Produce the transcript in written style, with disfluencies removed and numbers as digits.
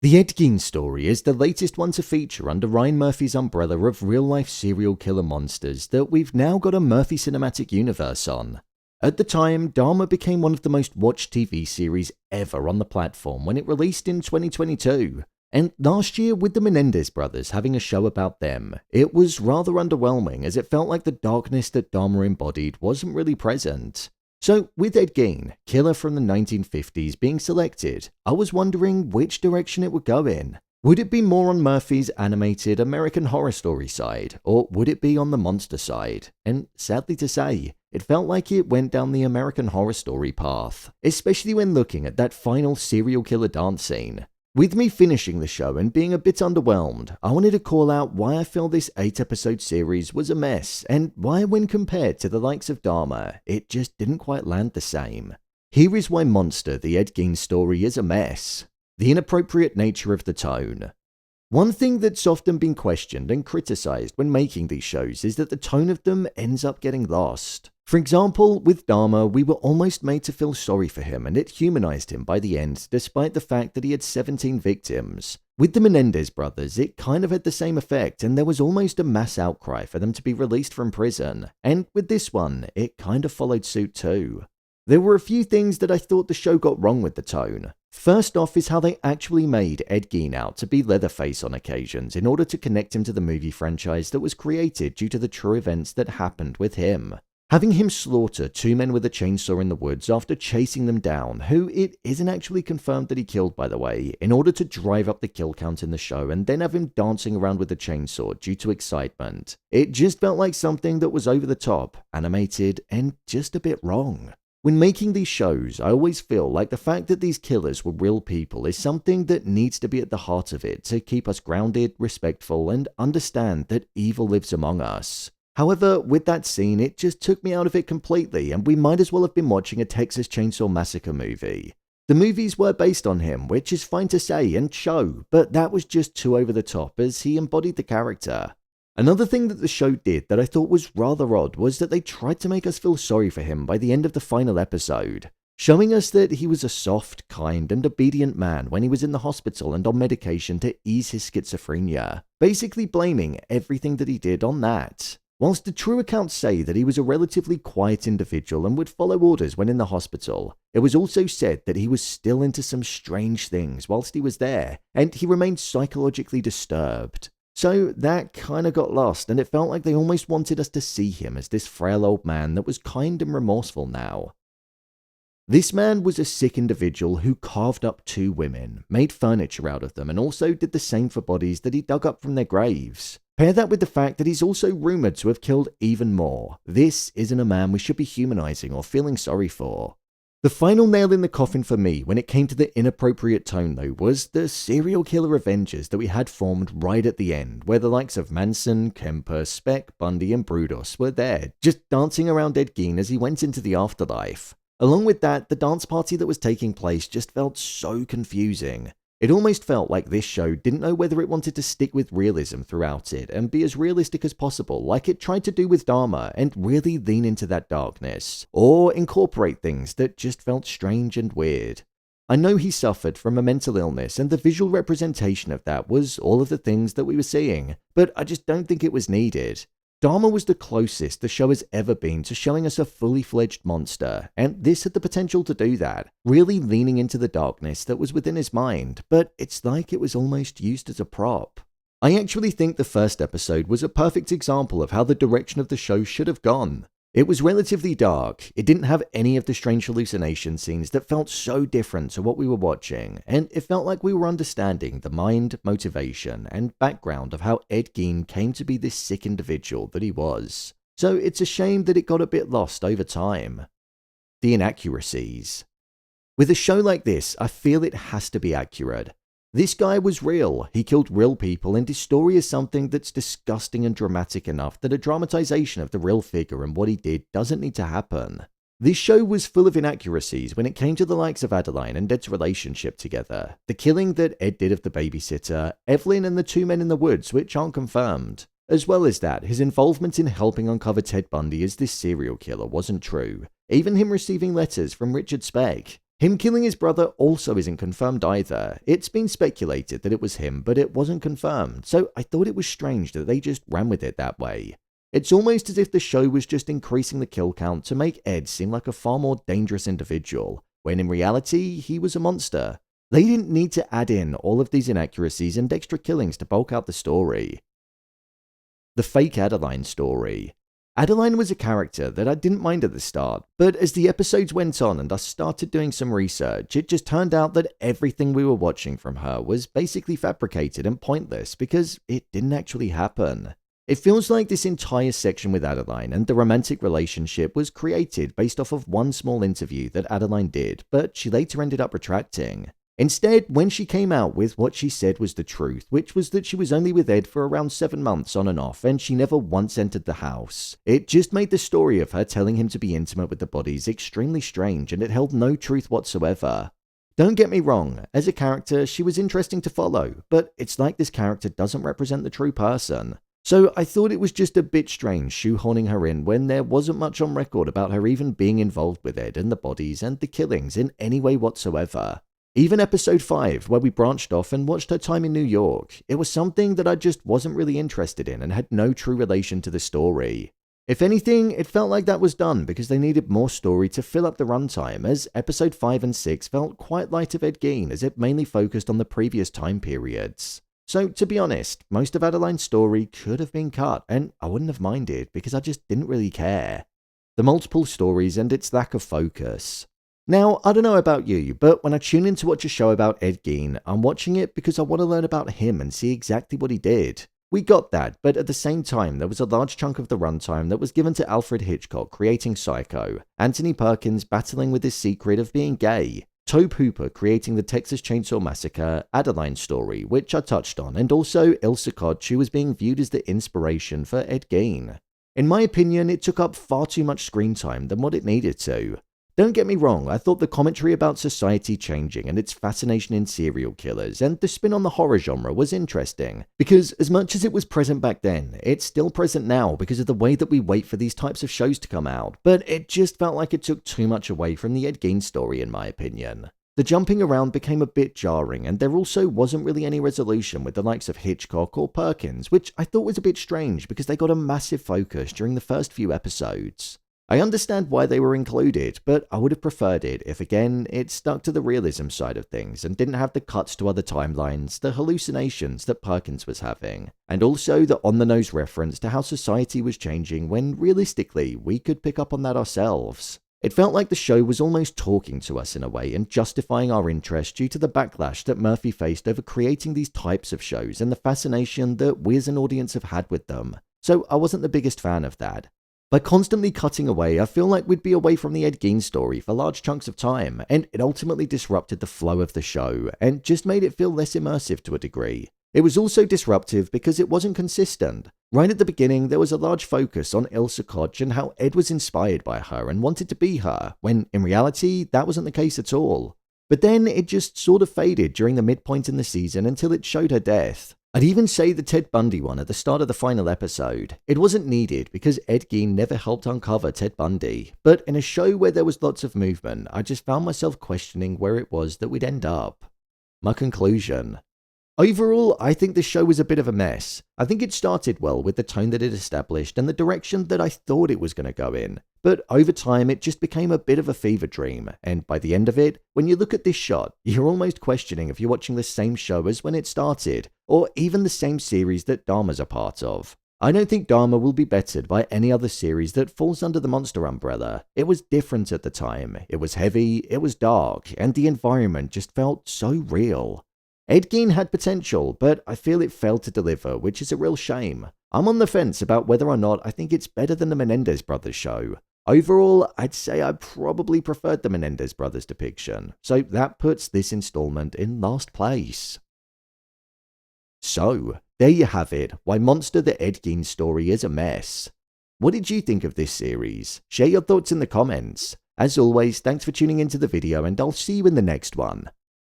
The Ed Gein Story is the latest one to feature under Ryan Murphy's umbrella of real-life serial killer monsters that we've now got a Murphy Cinematic Universe on. At the time, Dahmer became one of the most watched TV series ever on the platform when it released in 2022. And last year, with the Menendez brothers having a show about them, it was rather underwhelming as it felt like the darkness that Dahmer embodied wasn't really present. So, with Ed Gein, killer from the 1950s, being selected, I was wondering which direction it would go in. Would it be more on Murphy's animated American Horror Story side, or would it be on the monster side? And sadly to say, it felt like it went down the American Horror Story path, especially when looking at that final serial killer dance scene. With me finishing the show and being a bit underwhelmed, I wanted to call out why I feel this 8-episode series was a mess, and why when compared to the likes of Dahmer, it just didn't quite land the same. Here is why Monster, the Ed Gein Story, is a mess. The inappropriate nature of the tone. One thing that's often been questioned and criticized when making these shows is that the tone of them ends up getting lost. For example, with Dahmer, we were almost made to feel sorry for him and it humanized him by the end despite the fact that he had 17 victims. With the Menendez brothers, it kind of had the same effect and there was almost a mass outcry for them to be released from prison. And with this one, it kind of followed suit too. There were a few things that I thought the show got wrong with the tone. First off is how they actually made Ed Gein out to be Leatherface on occasions in order to connect him to the movie franchise that was created due to the true events that happened with him. Having him slaughter 2 men with a chainsaw in the woods after chasing them down, who it isn't actually confirmed that he killed by the way, in order to drive up the kill count in the show and then have him dancing around with the chainsaw due to excitement. It just felt like something that was over the top, animated, and just a bit wrong. When making these shows, I always feel like the fact that these killers were real people is something that needs to be at the heart of it to keep us grounded, respectful, and understand that evil lives among us. However, with that scene, it just took me out of it completely, and we might as well have been watching a Texas Chainsaw Massacre movie. The movies were based on him, which is fine to say and show, but that was just too over the top as he embodied the character. Another thing that the show did that I thought was rather odd was that they tried to make us feel sorry for him by the end of the final episode, showing us that he was a soft, kind, and obedient man when he was in the hospital and on medication to ease his schizophrenia, basically blaming everything that he did on that. Whilst the true accounts say that he was a relatively quiet individual and would follow orders when in the hospital, it was also said that he was still into some strange things whilst he was there, and he remained psychologically disturbed. So that kinda got lost, and it felt like they almost wanted us to see him as this frail old man that was kind and remorseful now. This man was a sick individual who carved up 2 women, made furniture out of them, and also did the same for bodies that he dug up from their graves. Pair that with the fact that he's also rumoured to have killed even more. This isn't a man we should be humanising or feeling sorry for. The final nail in the coffin for me when it came to the inappropriate tone though was the serial killer Avengers that we had formed right at the end, where the likes of Manson, Kemper, Speck, Bundy and Brudos were there, just dancing around Ed Gein as he went into the afterlife. Along with that, the dance party that was taking place just felt so confusing. It almost felt like this show didn't know whether it wanted to stick with realism throughout it and be as realistic as possible like it tried to do with Dahmer and really lean into that darkness, or incorporate things that just felt strange and weird. I know he suffered from a mental illness and the visual representation of that was all of the things that we were seeing, but I just don't think it was needed. Dahmer was the closest the show has ever been to showing us a fully fledged monster, and this had the potential to do that, really leaning into the darkness that was within his mind, but it's like it was almost used as a prop. I actually think the first episode was a perfect example of how the direction of the show should have gone. It was relatively dark, it didn't have any of the strange hallucination scenes that felt so different to what we were watching, and it felt like we were understanding the mind, motivation, and background of how Ed Gein came to be this sick individual that he was. So it's a shame that it got a bit lost over time. The Inaccuracies. With a show like this, I feel it has to be accurate. This guy was real, he killed real people, and his story is something that's disgusting and dramatic enough that a dramatization of the real figure and what he did doesn't need to happen. This show was full of inaccuracies when it came to the likes of Adeline and Ed's relationship together, the killing that Ed did of the babysitter, Evelyn and the 2 men in the woods which aren't confirmed. As well as that, his involvement in helping uncover Ted Bundy as this serial killer wasn't true, even him receiving letters from Richard Speck. Him killing his brother also isn't confirmed either. It's been speculated that it was him, but it wasn't confirmed, so I thought it was strange that they just ran with it that way. It's almost as if the show was just increasing the kill count to make Ed seem like a far more dangerous individual, when in reality, he was a monster. They didn't need to add in all of these inaccuracies and extra killings to bulk out the story. The fake Adeline story. Adeline was a character that I didn't mind at the start, but as the episodes went on and I started doing some research, it just turned out that everything we were watching from her was basically fabricated and pointless because it didn't actually happen. It feels like this entire section with Adeline and the romantic relationship was created based off of one small interview that Adeline did, but she later ended up retracting. Instead, when she came out with what she said was the truth, which was that she was only with Ed for around 7 months on and off and she never once entered the house, it just made the story of her telling him to be intimate with the bodies extremely strange and it held no truth whatsoever. Don't get me wrong, as a character she was interesting to follow, but it's like this character doesn't represent the true person. So I thought it was just a bit strange shoehorning her in when there wasn't much on record about her even being involved with Ed and the bodies and the killings in any way whatsoever. Even episode 5, where we branched off and watched her time in New York, it was something that I just wasn't really interested in and had no true relation to the story. If anything, it felt like that was done because they needed more story to fill up the runtime, as episode 5 and 6 felt quite light of Ed Gein as it mainly focused on the previous time periods. So, to be honest, most of Adeline's story could have been cut, and I wouldn't have minded because I just didn't really care. The multiple stories and its lack of focus. Now, I don't know about you, but when I tune in to watch a show about Ed Gein, I'm watching it because I want to learn about him and see exactly what he did. We got that, but at the same time, there was a large chunk of the runtime that was given to Alfred Hitchcock creating Psycho, Anthony Perkins battling with his secret of being gay, Tobe Hooper creating the Texas Chainsaw Massacre, Adeline story, which I touched on, and also Ilsa Koch, who was being viewed as the inspiration for Ed Gein. In my opinion, it took up far too much screen time than what it needed to. Don't get me wrong, I thought the commentary about society changing and its fascination in serial killers and the spin on the horror genre was interesting, because as much as it was present back then, it's still present now because of the way that we wait for these types of shows to come out, but it just felt like it took too much away from the Ed Gein story in my opinion. The jumping around became a bit jarring, and there also wasn't really any resolution with the likes of Hitchcock or Perkins, which I thought was a bit strange because they got a massive focus during the first few episodes. I understand why they were included, but I would have preferred it if again it stuck to the realism side of things and didn't have the cuts to other timelines, the hallucinations that Perkins was having, and also the on-the-nose reference to how society was changing when realistically we could pick up on that ourselves. It felt like the show was almost talking to us in a way and justifying our interest due to the backlash that Murphy faced over creating these types of shows and the fascination that we as an audience have had with them, so I wasn't the biggest fan of that. By constantly cutting away, I feel like we'd be away from the Ed Gein story for large chunks of time, and it ultimately disrupted the flow of the show, and just made it feel less immersive to a degree. It was also disruptive because it wasn't consistent. Right at the beginning, there was a large focus on Ilsa Koch and how Ed was inspired by her and wanted to be her, when in reality, that wasn't the case at all. But then it just sort of faded during the midpoint in the season until it showed her death. I'd even say the Ted Bundy one at the start of the final episode. It wasn't needed because Ed Gein never helped uncover Ted Bundy, but in a show where there was lots of movement, I just found myself questioning where it was that we'd end up. My conclusion. Overall, I think the show was a bit of a mess. I think it started well with the tone that it established and the direction that I thought it was going to go in. But over time, it just became a bit of a fever dream, and by the end of it, when you look at this shot, you're almost questioning if you're watching the same show as when it started, or even the same series that Dahmer's a part of. I don't think Dahmer will be bettered by any other series that falls under the monster umbrella. It was different at the time, it was heavy, it was dark, and the environment just felt so real. Ed Gein had potential, but I feel it failed to deliver, which is a real shame. I'm on the fence about whether or not I think it's better than the Menendez brothers show. Overall, I'd say I probably preferred the Menendez brothers depiction, so that puts this installment in last place. So, there you have it, why Monster the Ed Gein Story is a mess. What did you think of this series? Share your thoughts in the comments. As always, thanks for tuning into the video and I'll see you in the next one.